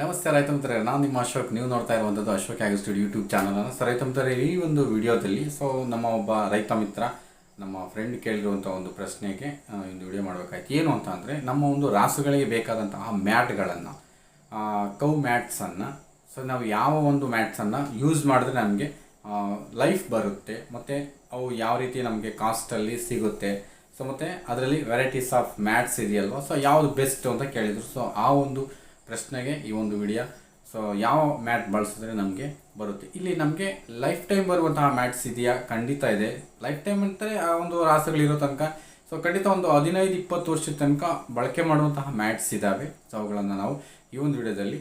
ನಮಸ್ತೆ ರೈತ ಮಿತ್ರರೇ, ನಾನು ನಿಮ್ಮ ಅಶೋಕ್. ನೀವು ನೋಡ್ತಾ ಇರುವಂಥದ್ದು ಅಶೋಕ್ ಅಗ್ರಿಸ್ಟುಡಿಯೋ ಯೂಟ್ಯೂಬ್ ಚಾನಲನ್ನು. ರೈತ ಮಿತ್ರರೇ, ಈ ಒಂದು ವಿಡಿಯೋದಲ್ಲಿ ನಮ್ಮ ಒಬ್ಬ ರೈತ ಮಿತ್ರ ನಮ್ಮ ಫ್ರೆಂಡ್ ಕೇಳಿರುವಂಥ ಒಂದು ಪ್ರಶ್ನೆಗೆ ಒಂದು ವಿಡಿಯೋ ಮಾಡಬೇಕಾಯ್ತು. ಏನು ಅಂತ ಅಂದರೆ, ನಮ್ಮ ಒಂದು ರಾಸುಗಳಿಗೆ ಬೇಕಾದಂತಹ ಮ್ಯಾಟ್ಗಳನ್ನು, ಕೌ ಮ್ಯಾಟ್ಸನ್ನು, ನಾವು ಯಾವ ಒಂದು ಮ್ಯಾಟ್ಸನ್ನು ಯೂಸ್ ಮಾಡಿದ್ರೆ ನಮಗೆ ಲೈಫ್ ಬರುತ್ತೆ, ಮತ್ತು ಅವು ಯಾವ ರೀತಿ ನಮಗೆ ಕಾಸ್ಟಲ್ಲಿ ಸಿಗುತ್ತೆ, ಮತ್ತು ಅದರಲ್ಲಿ ವೆರೈಟೀಸ್ ಆಫ್ ಮ್ಯಾಟ್ಸ್ ಇದೆಯಲ್ವ, ಯಾವುದು ಬೆಸ್ಟ್ ಅಂತ ಕೇಳಿದರು. ಆ ಒಂದು ಪ್ರಶ್ನೆಗೆ ಈ ಒಂದು ವಿಡಿಯೋ. ಯಾವ ಮ್ಯಾಟ್ ಬಳಸಿದ್ರೆ ನಮಗೆ ಬರುತ್ತೆ, ಇಲ್ಲಿ ನಮಗೆ ಲೈಫ್ ಟೈಮ್ ಬರುವಂತಹ ಮ್ಯಾಟ್ಸ್ ಇದೆಯಾ? ಖಂಡಿತ ಇದೆ. ಲೈಫ್ ಟೈಮ್ ಅಂದರೆ ಆ ಒಂದು ರಾಸುಗಳಿರೋ ತನಕ, ಖಂಡಿತ ಒಂದು 15-20 ವರ್ಷದ ತನಕ ಬಳಕೆ ಮಾಡುವಂತಹ ಮ್ಯಾಟ್ಸ್ ಇದ್ದಾವೆ. ಅವುಗಳನ್ನು ನಾವು ಈ ಒಂದು ವಿಡಿಯೋದಲ್ಲಿ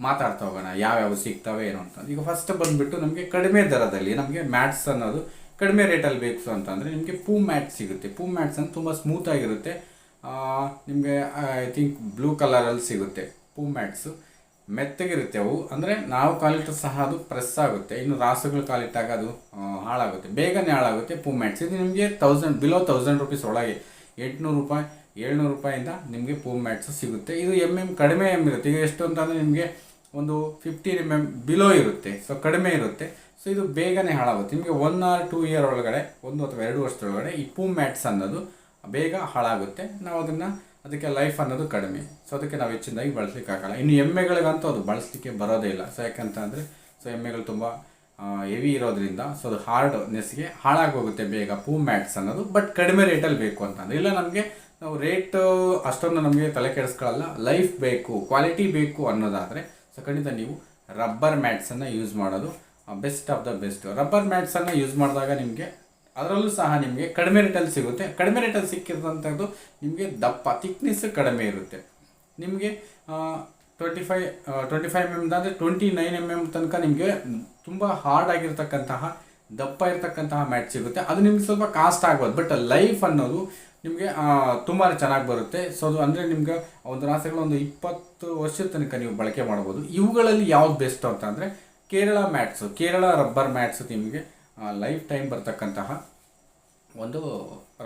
ಮಾತಾಡ್ತಾ ಹೋಗೋಣ, ಯಾವ್ಯಾವ ಸಿಗ್ತವೆ ಏನು ಅಂತ. ಈಗ ಫಸ್ಟ್ ಬಂದುಬಿಟ್ಟು ನಮಗೆ ಕಡಿಮೆ ದರದಲ್ಲಿ ನಮಗೆ ಮ್ಯಾಟ್ಸ್ ಅನ್ನೋದು ಕಡಿಮೆ ರೇಟಲ್ಲಿ ಬೇಕು ಅಂತಂದರೆ ನಿಮಗೆ ಪೂ ಮ್ಯಾಟ್ ಸಿಗುತ್ತೆ. ಪೂ ಮ್ಯಾಟ್ಸ್ ಅಂತ ತುಂಬ ಸ್ಮೂತಾಗಿರುತ್ತೆ. ನಿಮಗೆ ಐ ಥಿಂಕ್ ಬ್ಲೂ ಕಲರಲ್ಲಿ ಸಿಗುತ್ತೆ. ಪೂ ಮ್ಯಾಟ್ಸು ಮೆತ್ತಗಿರುತ್ತೆ. ಅವು ಅಂದರೆ ನಾವು ಕಾಲಿಟ್ಟರು ಸಹ ಅದು ಪ್ರೆಸ್ ಆಗುತ್ತೆ. ಇನ್ನು ರಾಸುಗಳು ಕಾಲಿಟ್ಟಾಗ ಅದು ಹಾಳಾಗುತ್ತೆ, ಬೇಗನೆ ಹಾಳಾಗುತ್ತೆ. ಪೂ ಮ್ಯಾಟ್ಸ್ ಇದು ನಿಮಗೆ ಬಿಲೋ 1000 ರೂಪೀಸ್ ಒಳಗೆ, 800 ರೂಪಾಯಿ 700 ರೂಪಾಯಿಂದ ನಿಮಗೆ ಪೂ ಮ್ಯಾಟ್ಸು ಸಿಗುತ್ತೆ. ಇದು ಕಡಿಮೆ ಇರುತ್ತೆ. ಈಗ ಎಷ್ಟು ಅಂತಂದರೆ ನಿಮಗೆ ಒಂದು 15 ಬಿಲೋ ಇರುತ್ತೆ, ಕಡಿಮೆ ಇರುತ್ತೆ. ಇದು ಬೇಗನೆ ಹಾಳಾಗುತ್ತೆ. ನಿಮಗೆ 1 or 2 ಇಯರ್ ಒಳಗಡೆ, 1 ಅಥವಾ 2 ವರ್ಷದೊಳಗಡೆ ಈ ಪೂ ಮ್ಯಾಟ್ಸ್ ಅನ್ನೋದು ಬೇಗ ಹಾಳಾಗುತ್ತೆ. ನಾವು ಅದಕ್ಕೆ ಲೈಫ್ ಅನ್ನೋದು ಕಡಿಮೆ. ಅದಕ್ಕೆ ನಾವು ಹೆಚ್ಚಿನದಾಗಿ ಬಳಸಲಿಕ್ಕೆ ಆಗಲ್ಲ. ಇನ್ನು ಎಮ್ಮೆಗಳಿಗಂತೂ ಅದು ಬಳಸಲಿಕ್ಕೆ ಬರೋದೇ ಇಲ್ಲ. ಯಾಕಂತ ಅಂದರೆ ಎಮ್ಮೆಗಳು ತುಂಬ ಹೆವಿ ಇರೋದ್ರಿಂದ ಅದು ಹಾರ್ಡ್ನೆಸ್ಗೆ ಹಾಳಾಗೋಗುತ್ತೆ ಬೇಗ ಪೂ ಮ್ಯಾಟ್ಸ್ ಅನ್ನೋದು. ಬಟ್ ಕಡಿಮೆ ರೇಟಲ್ಲಿ ಬೇಕು ಅಂತಂದರೆ, ಇಲ್ಲ ನಮಗೆ ನಾವು ರೇಟ್ ಅಷ್ಟೊಂದು ನಮಗೆ ತಲೆ ಕೆಡಿಸ್ಕೊಳ್ಳಲ್ಲ, ಲೈಫ್ ಬೇಕು, ಕ್ವಾಲಿಟಿ ಬೇಕು ಅನ್ನೋದಾದರೆ ಖಂಡಿತ ನೀವು ರಬ್ಬರ್ ಮ್ಯಾಟ್ಸನ್ನು ಯೂಸ್ ಮಾಡೋದು best of the best. Rubber ಮ್ಯಾಟ್ಸನ್ನು ಯೂಸ್ ಮಾಡಿದಾಗ ನಿಮಗೆ ಅದರಲ್ಲೂ ಸಹ ನಿಮಗೆ ಕಡಿಮೆ ರೇಟಲ್ಲಿ ಸಿಗುತ್ತೆ. ಕಡಿಮೆ ರೇಟಲ್ಲಿ ಸಿಕ್ಕಿದಂಥದ್ದು ನಿಮಗೆ ಥಿಕ್ನೆಸ್ ಕಡಿಮೆ ಇರುತ್ತೆ. ನಿಮಗೆ 25 mm ಅಂದರೆ 29 mm ತನಕ ನಿಮಗೆ ತುಂಬ ಹಾರ್ಡ್ ಆಗಿರ್ತಕ್ಕಂತಹ ದಪ್ಪ ಇರತಕ್ಕಂತಹ ಮ್ಯಾಟ್ ಸಿಗುತ್ತೆ. ಅದು ನಿಮ್ಗೆ ಸ್ವಲ್ಪ ಕಾಸ್ಟ್ ಆಗ್ಬೋದು, ಬಟ್ ಲೈಫ್ ಅನ್ನೋದು ನಿಮಗೆ ತುಂಬಾ ಚೆನ್ನಾಗಿ ಬರುತ್ತೆ. ಅದು ಅಂದರೆ ನಿಮ್ಗೆ ಒಂದು ರಾಸುಗಳು ಒಂದು 20 ವರ್ಷದ ತನಕ ನೀವು ಬಳಕೆ ಮಾಡ್ಬೋದು. ಇವುಗಳಲ್ಲಿ ಯಾವ್ದು ಬೆಸ್ಟ್ ಅಂತ ಅಂದರೆ Kerala mats, Kerala rubber mats ನಿಮಗೆ ಲೈಫ್ ಟೈಮ್ ಬರ್ತಕ್ಕಂತಹ ಒಂದು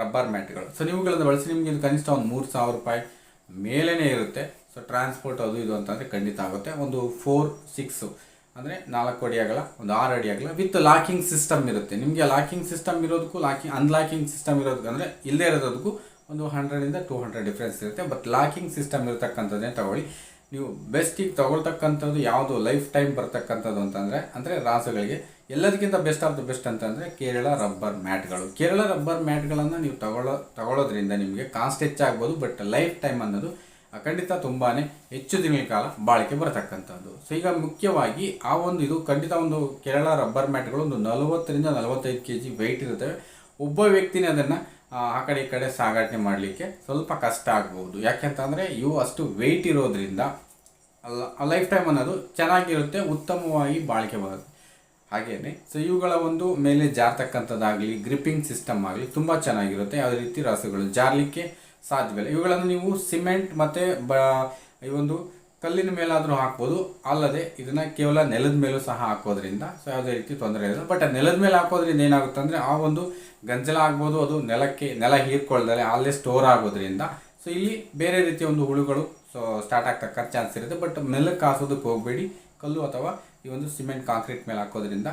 ರಬ್ಬರ್ ಮ್ಯಾಟ್ಗಳು. ಇವುಗಳನ್ನು ಬಳಸಿ ನಿಮಗೆ ಇದು ಕನಿಷ್ಠ ಒಂದು 3000 ರೂಪಾಯಿ ಮೇಲೇ ಇರುತ್ತೆ. ಟ್ರಾನ್ಸ್ಪೋರ್ಟ್ ಅದು ಇದು ಅಂತಂದರೆ ಖಂಡಿತ ಆಗುತ್ತೆ. ಒಂದು 4-6 ಅಂದರೆ 4 ಅಡಿ ಅಗಲ, ಒಂದು 6 ಅಡಿ ಅಗಲ, ವಿತ್ ಲಾಕಿಂಗ್ ಸಿಸ್ಟಮ್ ಇರುತ್ತೆ. ನಿಮಗೆ ಲಾಕಿಂಗ್ ಸಿಸ್ಟಮ್ ಇರೋದಕ್ಕೂ ಅನ್ಲಾಕಿಂಗ್ ಸಿಸ್ಟಮ್ ಇರೋದಕ್ಕೂ ಅಂದರೆ ಇಲ್ಲದೇ ಇರೋದಕ್ಕೂ ಒಂದು 100-200 ಡಿಫ್ರೆನ್ಸ್ ಇರುತ್ತೆ. ಬಟ್ ಲಾಕಿಂಗ್ ಸಿಸ್ಟಮ್ ಇರತಕ್ಕಂಥದ್ದೇ ತಗೊಳ್ಳಿ. ನೀವು ಬೆಸ್ಟಿಗೆ ತಗೊಳ್ತಕ್ಕಂಥದ್ದು ಯಾವುದು ಲೈಫ್ ಟೈಮ್ ಬರ್ತಕ್ಕಂಥದ್ದು ಅಂದರೆ ರಾಸುಗಳಿಗೆ ಎಲ್ಲದಕ್ಕಿಂತ ಬೆಸ್ಟ್ ಆಫ್ ದ ಬೆಸ್ಟ್ ಅಂತಂದರೆ ಕೇರಳ ರಬ್ಬರ್ ಮ್ಯಾಟ್ಗಳು. ಕೇರಳ ರಬ್ಬರ್ ಮ್ಯಾಟ್ಗಳನ್ನು ನೀವು ತಗೊಳ್ಳೋದ್ರಿಂದ ನಿಮಗೆ ಕಾಸ್ಟ್ ಹೆಚ್ಚಾಗ್ಬೋದು, ಬಟ್ ಲೈಫ್ ಟೈಮ್ ಅನ್ನೋದು ಖಂಡಿತ ತುಂಬಾ ಹೆಚ್ಚು ದಿನಗಳ ಕಾಲ ಬಾಳಿಕೆ ಬರತಕ್ಕಂಥದ್ದು. ಈಗ ಮುಖ್ಯವಾಗಿ ಇದು ಖಂಡಿತ ಒಂದು ಕೇರಳ ರಬ್ಬರ್ ಮ್ಯಾಟ್ಗಳು ಒಂದು 40-45 kg ವೆಯ್ಟ್ ಇರುತ್ತವೆ. ಒಬ್ಬ ವ್ಯಕ್ತಿನೇ ಅದನ್ನು ಆ ಕಡೆ ಈ ಕಡೆ ಸಾಗಾಟನೆ ಮಾಡಲಿಕ್ಕೆ ಸ್ವಲ್ಪ ಕಷ್ಟ ಆಗ್ಬೋದು. ಯಾಕೆಂತಂದರೆ ಇವು ಅಷ್ಟು ವೆಯ್ಟ್ ಇರೋದ್ರಿಂದ ಲೈಫ್ ಟೈಮ್ ಅನ್ನೋದು ಚೆನ್ನಾಗಿರುತ್ತೆ, ಉತ್ತಮವಾಗಿ ಬಾಳಿಕೆ ಬರುತ್ತೆ. ಹಾಗೆಯೇ ಇವುಗಳ ಒಂದು ಮೇಲೆ ಜಾರ್ತಕ್ಕಂಥದ್ದಾಗಲಿ, ಗ್ರಿಪ್ಪಿಂಗ್ ಸಿಸ್ಟಮ್ ಆಗಲಿ ತುಂಬ ಚೆನ್ನಾಗಿರುತ್ತೆ. ಯಾವುದೇ ರೀತಿ ರಾಸುಗಳು ಜಾರಲಿಕ್ಕೆ ಸಾಧ್ಯವಿಲ್ಲ. ಇವುಗಳನ್ನು ನೀವು ಸಿಮೆಂಟ್ ಮತ್ತು ಈ ಒಂದು ಕಲ್ಲಿನ ಮೇಲಾದರೂ ಹಾಕ್ಬೋದು, ಅಲ್ಲದೆ ಇದನ್ನು ಕೇವಲ ನೆಲದ ಮೇಲೂ ಸಹ ಹಾಕೋದ್ರಿಂದ ಯಾವುದೇ ರೀತಿ ತೊಂದರೆ ಇಲ್ಲ. ಬಟ್ ನೆಲದ ಮೇಲೆ ಹಾಕೋದ್ರಿಂದ ಏನಾಗುತ್ತೆ ಅಂದರೆ ಆ ಒಂದು ಗಂಜಲ ಆಗ್ಬೋದು, ಅದು ನೆಲ ಹೀರ್ಕೊಳ್ದಲೆ ಅಲ್ಲೇ ಸ್ಟೋರ್ ಆಗೋದ್ರಿಂದ ಇಲ್ಲಿ ಬೇರೆ ರೀತಿಯ ಒಂದು ಹುಳುಗಳು ಸ್ಟಾರ್ಟ್ ಆಗ್ತಕ್ಕ ಚಾನ್ಸ್ ಇರುತ್ತೆ. ಬಟ್ ನೆಲಕ್ಕೆ ಹಾಸೋದಕ್ಕೆ ಹೋಗಬೇಡಿ. ಕಲ್ಲು ಅಥವಾ ಈ ಒಂದು ಸಿಮೆಂಟ್ ಕಾಂಕ್ರೀಟ್ ಮೇಲೆ ಹಾಕೋದ್ರಿಂದ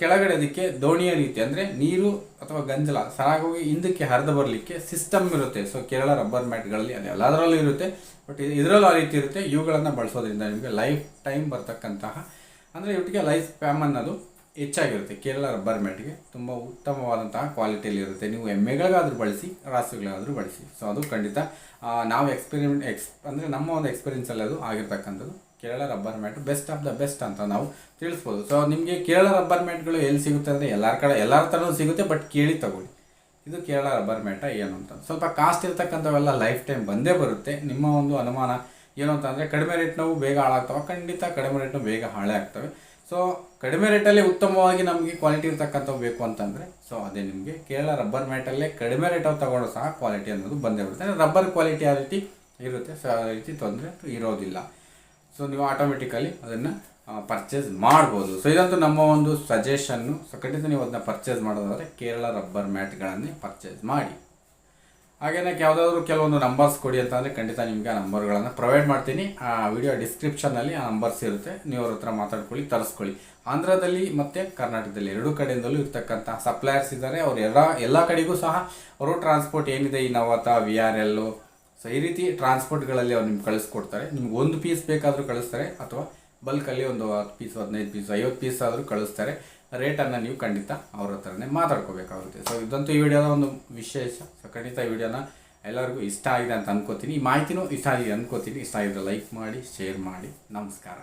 ಕೆಳಗಡೆ ಅದಕ್ಕೆ ದೋಣಿಯ ರೀತಿ ಅಂದರೆ ನೀರು ಅಥವಾ ಗಂಜಲ ಸರಾಗೋಗಿ ಹಿಂದಕ್ಕೆ ಹರಿದು ಬರಲಿಕ್ಕೆ ಸಿಸ್ಟಮ್ ಇರುತ್ತೆ. ಕೇರಳ ರಬ್ಬರ್ ಮ್ಯಾಟ್ಗಳಲ್ಲಿ ಅದು ಎಲ್ಲದರಲ್ಲೂ ಇರುತ್ತೆ, ಬಟ್ ಇದರಲ್ಲೂ ಆ ರೀತಿ ಇರುತ್ತೆ. ಇವುಗಳನ್ನು ಬಳಸೋದ್ರಿಂದ ನಿಮಗೆ ಲೈಫ್ ಟೈಮ್ ಬರ್ತಕ್ಕಂತಹ ಅಂದರೆ ಇವತ್ತಿಗೆ ಲೈಫ್ ಸ್ಪ್ಯಾಮ್ ಅನ್ನೋದು ಹೆಚ್ಚಾಗಿರುತ್ತೆ. ಕೇರಳ ರಬ್ಬರ್ ಮ್ಯಾಟ್ಗೆ ತುಂಬ ಉತ್ತಮವಾದಂತಹ ಕ್ವಾಲಿಟಿಯಲ್ಲಿ ಇರುತ್ತೆ. ನೀವು ಎಮ್ಮೆಗಳಿಗಾದರೂ ಬಳಸಿ, ರಾಸುಗಳಿಗಾದರೂ ಬಳಸಿ. ಅದು ಖಂಡಿತ ನಾವು ಅಂದರೆ ನಮ್ಮ ಒಂದು ಎಕ್ಸ್ಪೀರಿಯನ್ಸಲ್ಲಿ ಅದು ಆಗಿರ್ತಕ್ಕಂಥದ್ದು. Kerala rubber mat best of the best ಅಂತ ನಾವು ತಿಳಿಸ್ಬೋದು. ನಿಮಗೆ ಕೇರಳ ರಬ್ಬರ್ ಮ್ಯಾಟ್ಗಳು ಎಲ್ಲಿ ಸಿಗುತ್ತೆ ಅಂದರೆ ಎಲ್ಲರ ಥರನೂ ಸಿಗುತ್ತೆ, ಬಟ್ ಕೇಳಿ ತಗೊಳ್ಳಿ ಇದು ಕೇರಳ ರಬ್ಬರ್ ಮ್ಯಾಟ ಏನು ಅಂತ. ಸ್ವಲ್ಪ ಕಾಸ್ಟ್ ಇರ್ತಕ್ಕಂಥವೆಲ್ಲ ಲೈಫ್ ಟೈಮ್ ಬಂದೇ ಬರುತ್ತೆ. ನಿಮ್ಮ ಒಂದು ಅನುಮಾನ ಏನು ಅಂತಂದರೆ ಕಡಿಮೆ ರೇಟ್ನವು ಬೇಗ ಹಾಳಾಗ್ತವೆ. ಖಂಡಿತ ಕಡಿಮೆ ರೇಟ್ನವು ಬೇಗ ಹಾಳೇ ಆಗ್ತವೆ. ಕಡಿಮೆ ರೇಟಲ್ಲಿ ಉತ್ತಮವಾಗಿ ನಮಗೆ ಕ್ವಾಲಿಟಿ ಇರ್ತಕ್ಕಂಥವು ಬೇಕು ಅಂತಂದರೆ ಅದೇ ನಿಮಗೆ ಕೇರಳ ರಬ್ಬರ್ ಮ್ಯಾಟಲ್ಲೇ ಕಡಿಮೆ ರೇಟಲ್ಲಿ ತಗೊಂಡು ಸಹ ಕ್ವಾಲಿಟಿ ಅನ್ನೋದು ಬಂದೇ ಬರುತ್ತೆ. ರಬ್ಬರ್ ಕ್ವಾಲಿಟಿ ಆ ರೀತಿ ಇರುತ್ತೆ, ಆ ರೀತಿ ತೊಂದರೆ ಇರೋದಿಲ್ಲ. ನೀವು ಆಟೋಮೆಟಿಕಲಿ ಅದನ್ನು ಪರ್ಚೇಸ್ ಮಾಡ್ಬೋದು. ಇದಂತೂ ನಮ್ಮ ಒಂದು ಸಜೆಷನ್ನು. ಖಂಡಿತ ನೀವು ಅದನ್ನ ಪರ್ಚೇಸ್ ಮಾಡೋದಾದರೆ ಕೇರಳ ರಬ್ಬರ್ ಮ್ಯಾಟ್ಗಳನ್ನೇ ಪರ್ಚೇಸ್ ಮಾಡಿ. ಹಾಗೇನೆ ಯಾವುದಾದ್ರು ಕೆಲವೊಂದು ನಂಬರ್ಸ್ ಕೊಡಿ ಅಂತಂದರೆ ಖಂಡಿತ ನಿಮಗೆ ಆ ನಂಬರ್ಗಳನ್ನು ಪ್ರೊವೈಡ್ ಮಾಡ್ತೀನಿ. ಆ ವಿಡಿಯೋ ಡಿಸ್ಕ್ರಿಪ್ಷನ್ನಲ್ಲಿ ಆ ನಂಬರ್ಸ್ ಇರುತ್ತೆ, ನೀವು ಅವ್ರ ಹತ್ರ ಮಾತಾಡ್ಕೊಳ್ಳಿ, ತರಿಸ್ಕೊಳ್ಳಿ. ಆಂಧ್ರದಲ್ಲಿ ಮತ್ತು ಕರ್ನಾಟಕದಲ್ಲಿ ಎರಡೂ ಕಡೆಯಿಂದಲೂ ಇರ್ತಕ್ಕಂಥ ಸಪ್ಲೈಯರ್ಸ್ ಇದ್ದಾರೆ. ಅವರು ಎಲ್ಲ ಕಡೆಗೂ ಸಹ ಅವರು ಟ್ರಾನ್ಸ್ಪೋರ್ಟ್ ಏನಿದೆ, ಈ ನವತ VRL, ಸೊ ಈ ರೀತಿ ಟ್ರಾನ್ಸ್ಪೋರ್ಟ್ಗಳಲ್ಲಿ ಅವ್ರು ನಿಮ್ಗೆ ಕಳಿಸ್ಕೊಡ್ತಾರೆ. ನಿಮ್ಗೆ ಒಂದು ಪೀಸ್ ಬೇಕಾದರೂ ಕಳಿಸ್ತಾರೆ, ಅಥವಾ ಬಲ್ಕಲ್ಲಿ ಒಂದು 10 ಪೀಸ್, 15 ಪೀಸ್, 50 ಪೀಸ್ ಆದರೂ ಕಳಿಸ್ತಾರೆ. ರೇಟನ್ನು ನೀವು ಖಂಡಿತ ಅವ್ರ ಹತ್ರನೇ ಮಾತಾಡ್ಕೋಬೇಕಾಗುತ್ತೆ. ಸೊ ಇದಂತೂ ಈ ವಿಡಿಯೋದ ಒಂದು ವಿಶೇಷ. ಸೊ ಖಂಡಿತ ಈ ವಿಡಿಯೋನ ಎಲ್ಲರಿಗೂ ಇಷ್ಟ ಆಗಿದೆ ಅಂತ ಅನ್ಕೋತೀನಿ. ಈ ಮಾಹಿತಿನೂ ಇಷ್ಟ ಆಗಿದೆ ಅನ್ಕೋತೀನಿ. ಇಷ್ಟ ಆಗಿದ್ರೆ ಲೈಕ್ ಮಾಡಿ, ಶೇರ್ ಮಾಡಿ. ನಮಸ್ಕಾರ.